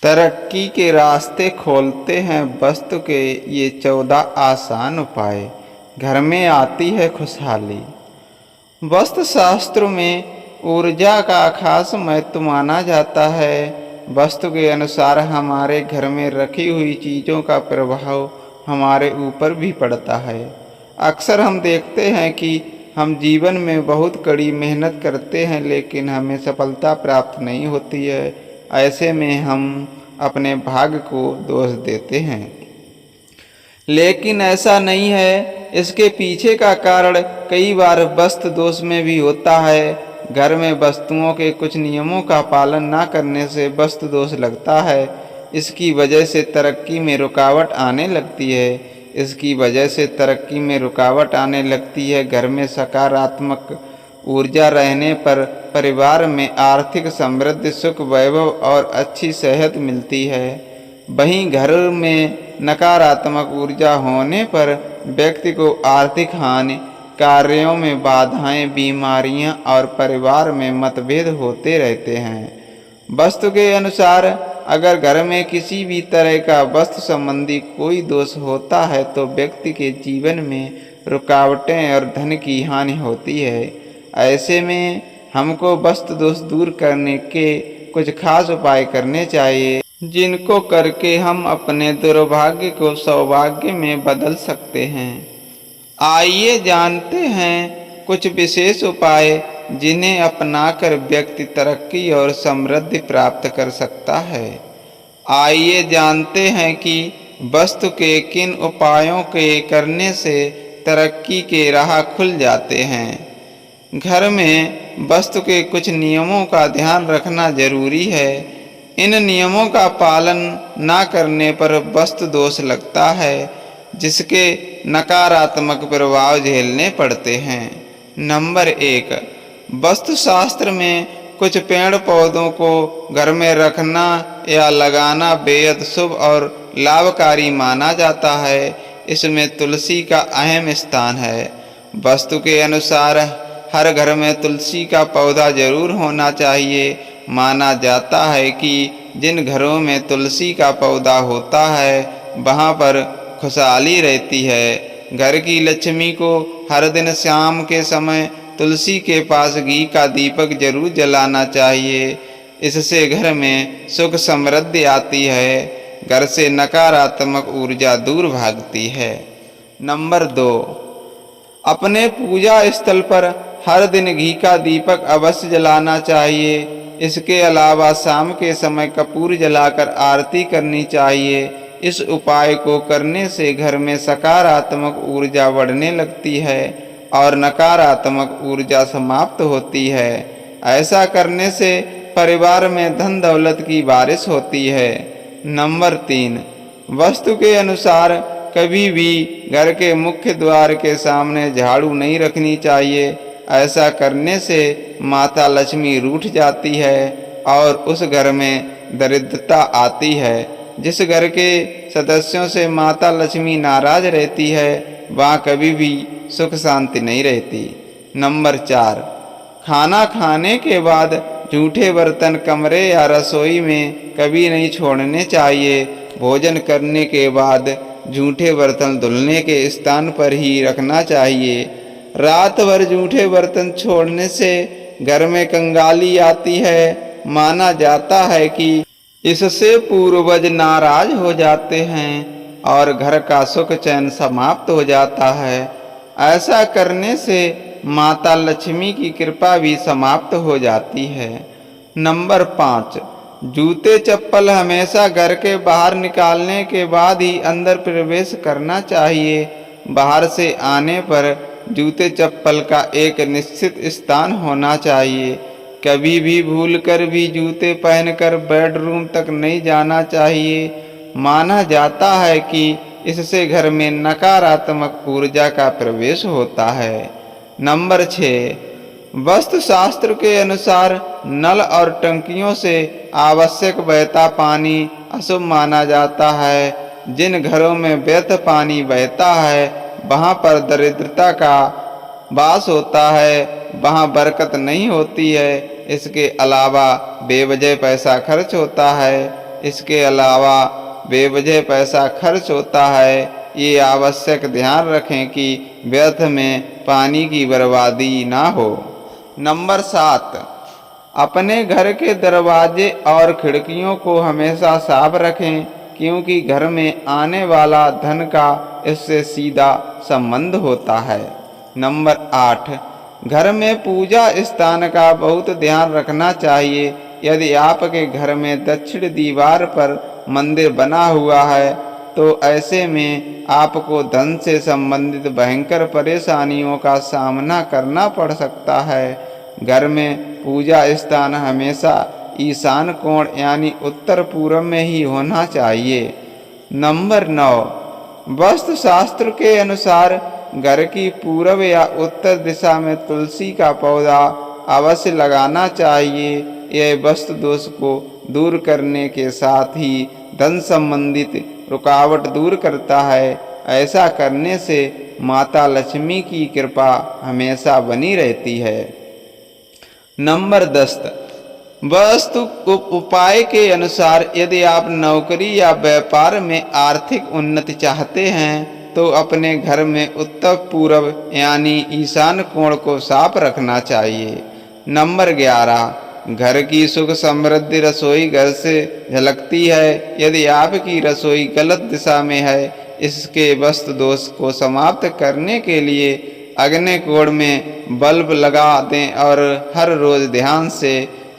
तरक्की के रास्ते खोलते हैं वस्तु के ये 14 आसान उपाय। घर में आती है खुशहाली। वास्तु शास्त्र में ऊर्जा का खास महत्व माना जाता है। वास्तु के अनुसार हमारे घर में रखी हुई चीज़ों का प्रभाव हमारे ऊपर भी पड़ता है। अक्सर हम देखते हैं कि हम जीवन में बहुत कड़ी मेहनत करते हैं लेकिन हमें सफलता प्राप्त नहीं होती है। ऐसे में हम अपने भाग्य को दोष देते हैं, लेकिन ऐसा नहीं है। इसके पीछे का कारण कई बार वस्तु दोष में भी होता है। घर में वस्तुओं के कुछ नियमों का पालन न करने से वस्तु दोष लगता है। इसकी वजह से तरक्की में रुकावट आने लगती है। घर में सकारात्मक ऊर्जा रहने पर परिवार में आर्थिक समृद्धि, सुख, वैभव और अच्छी सेहत मिलती है। वहीं घर में नकारात्मक ऊर्जा होने पर व्यक्ति को आर्थिक हानि, कार्यों में बाधाएं, बीमारियां और परिवार में मतभेद होते रहते हैं। वास्तु के अनुसार अगर घर में किसी भी तरह का वास्तु संबंधी कोई दोष होता है तो व्यक्ति के जीवन में रुकावटें और धन की हानि होती है। ऐसे में हमको वास्तु दोष दूर करने के कुछ खास उपाय करने चाहिए, जिनको करके हम अपने दुर्भाग्य को सौभाग्य में बदल सकते हैं। आइए जानते हैं कुछ विशेष उपाय जिन्हें अपनाकर व्यक्ति तरक्की और समृद्धि प्राप्त कर सकता है। आइए जानते हैं कि वास्तु के किन उपायों के करने से तरक्की के राह खुल जाते हैं। घर में वास्तु के कुछ नियमों का ध्यान रखना जरूरी है। इन नियमों का पालन न करने पर वास्तु दोष लगता है, जिसके नकारात्मक प्रभाव झेलने पड़ते हैं। नंबर 1, वास्तु शास्त्र में कुछ पेड़ पौधों को घर में रखना या लगाना बेहद शुभ और लाभकारी माना जाता है। इसमें तुलसी का अहम स्थान है। वास्तु के अनुसार हर घर में तुलसी का पौधा जरूर होना चाहिए। माना जाता है कि जिन घरों में तुलसी का पौधा होता है वहाँ पर खुशहाली रहती है। घर की लक्ष्मी को हर दिन शाम के समय तुलसी के पास घी का दीपक जरूर जलाना चाहिए। इससे घर में सुख समृद्धि आती है। घर से नकारात्मक ऊर्जा दूर भागती है। नंबर 2, अपने पूजा स्थल पर हर दिन घी का दीपक अवश्य जलाना चाहिए। इसके अलावा शाम के समय कपूर जलाकर आरती करनी चाहिए। इस उपाय को करने से घर में सकारात्मक ऊर्जा बढ़ने लगती है और नकारात्मक ऊर्जा समाप्त होती है। ऐसा करने से परिवार में धन दौलत की बारिश होती है। नंबर 3, वास्तु के अनुसार कभी भी घर के मुख्य द्वार के सामने झाड़ू नहीं रखनी चाहिए। ऐसा करने से माता लक्ष्मी रूठ जाती है और उस घर में दरिद्रता आती है। जिस घर के सदस्यों से माता लक्ष्मी नाराज रहती है वहाँ कभी भी सुख शांति नहीं रहती। नंबर 4, खाना खाने के बाद जूठे बर्तन कमरे या रसोई में कभी नहीं छोड़ने चाहिए। भोजन करने के बाद जूठे बर्तन धुलने के स्थान पर ही रखना चाहिए। रात भर जूठे बर्तन छोड़ने से घर में कंगाली आती है। माना जाता है कि इससे पूर्वज नाराज हो जाते हैं और घर का सुख चैन समाप्त हो जाता है। ऐसा करने से माता लक्ष्मी की कृपा भी समाप्त हो जाती है। नंबर 5, जूते चप्पल हमेशा घर के बाहर निकालने के बाद ही अंदर प्रवेश करना चाहिए। बाहर से आने पर जूते चप्पल का एक निश्चित स्थान होना चाहिए। कभी भी भूलकर भी जूते पहनकर बेडरूम तक नहीं जाना चाहिए। माना जाता है कि इससे घर में नकारात्मक ऊर्जा का प्रवेश होता है। नंबर 6, वास्तु शास्त्र के अनुसार नल और टंकियों से आवश्यक बहता पानी अशुभ माना जाता है। जिन घरों में व्यर्थ पानी बहता है वहाँ पर दरिद्रता का वास होता है, वहाँ बरकत नहीं होती है। इसके अलावा बेवजह पैसा खर्च होता है। इसके अलावा बेवजह पैसा खर्च होता है। ये आवश्यक ध्यान रखें कि व्यर्थ में पानी की बर्बादी ना हो। नंबर 7, अपने घर के दरवाजे और खिड़कियों को हमेशा साफ रखें, क्योंकि घर में आने वाला धन का इससे सीधा संबंध होता है। नंबर 8, घर में पूजा स्थान का बहुत ध्यान रखना चाहिए। यदि आपके घर में दक्षिण दीवार पर मंदिर बना हुआ है तो ऐसे में आपको धन से संबंधित भयंकर परेशानियों का सामना करना पड़ सकता है। घर में पूजा स्थान हमेशा ईशान कोण यानी उत्तर पूर्व में ही होना चाहिए। नंबर 9, वास्तु शास्त्र के अनुसार घर की पूर्व या उत्तर दिशा में तुलसी का पौधा अवश्य लगाना चाहिए। यह वास्तु दोष को दूर करने के साथ ही धन संबंधित रुकावट दूर करता है। ऐसा करने से माता लक्ष्मी की कृपा हमेशा बनी रहती है। नंबर 10, वास्तु उपाय के अनुसार यदि आप नौकरी या व्यापार में आर्थिक उन्नति चाहते हैं तो अपने घर में उत्तर पूर्व यानी ईशान कोण को साफ रखना चाहिए। नंबर 11, घर की सुख समृद्धि रसोई घर से झलकती है। यदि आपकी रसोई गलत दिशा में है, इसके वास्तु दोष को समाप्त करने के लिए अग्नि कोण में बल्ब लगा दें और हर रोज ध्यान से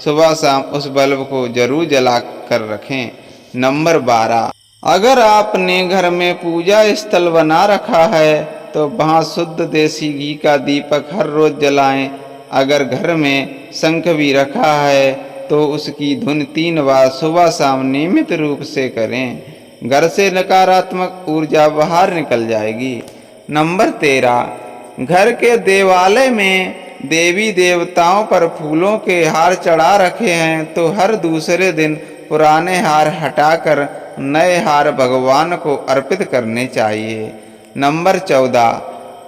सुबह शाम उस बल्ब को जरूर जला कर रखें। नंबर 12, अगर आपने घर में पूजा स्थल बना रखा है तो वहाँ शुद्ध देसी घी का दीपक हर रोज जलाएं। अगर घर में शंख भी रखा है तो उसकी धुन 3 बार सुबह शाम नियमित रूप से करें। घर से नकारात्मक ऊर्जा बाहर निकल जाएगी। नंबर 13, घर के देवालय में देवी देवताओं पर फूलों के हार चढ़ा रखे हैं तो हर दूसरे दिन पुराने हार हटाकर नए हार भगवान को अर्पित करने चाहिए। नंबर 14,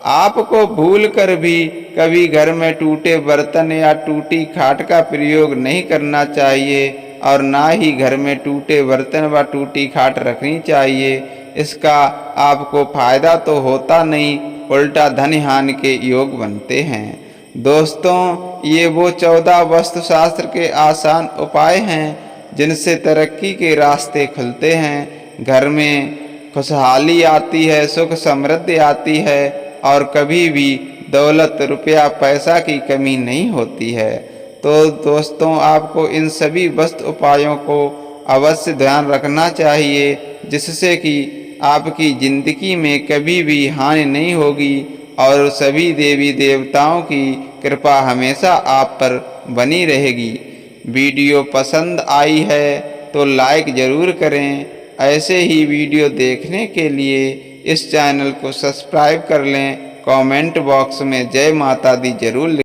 आपको भूल कर भी कभी घर में टूटे बर्तन या टूटी खाट का प्रयोग नहीं करना चाहिए और ना ही घर में टूटे बर्तन व टूटी खाट रखनी चाहिए। इसका आपको फायदा तो होता नहीं, उल्टा धन हानि के योग बनते हैं। दोस्तों, ये वो 14 वास्तुशास्त्र के आसान उपाय हैं जिनसे तरक्की के रास्ते खुलते हैं। घर में खुशहाली आती है, सुख समृद्धि आती है और कभी भी दौलत रुपया पैसा की कमी नहीं होती है। तो दोस्तों, आपको इन सभी वास्तु उपायों को अवश्य ध्यान रखना चाहिए, जिससे कि आपकी जिंदगी में कभी भी हानि नहीं होगी और सभी देवी देवताओं की कृपा हमेशा आप पर बनी रहेगी। वीडियो पसंद आई है तो लाइक ज़रूर करें। ऐसे ही वीडियो देखने के लिए इस चैनल को सब्सक्राइब कर लें। कमेंट बॉक्स में जय माता दी जरूर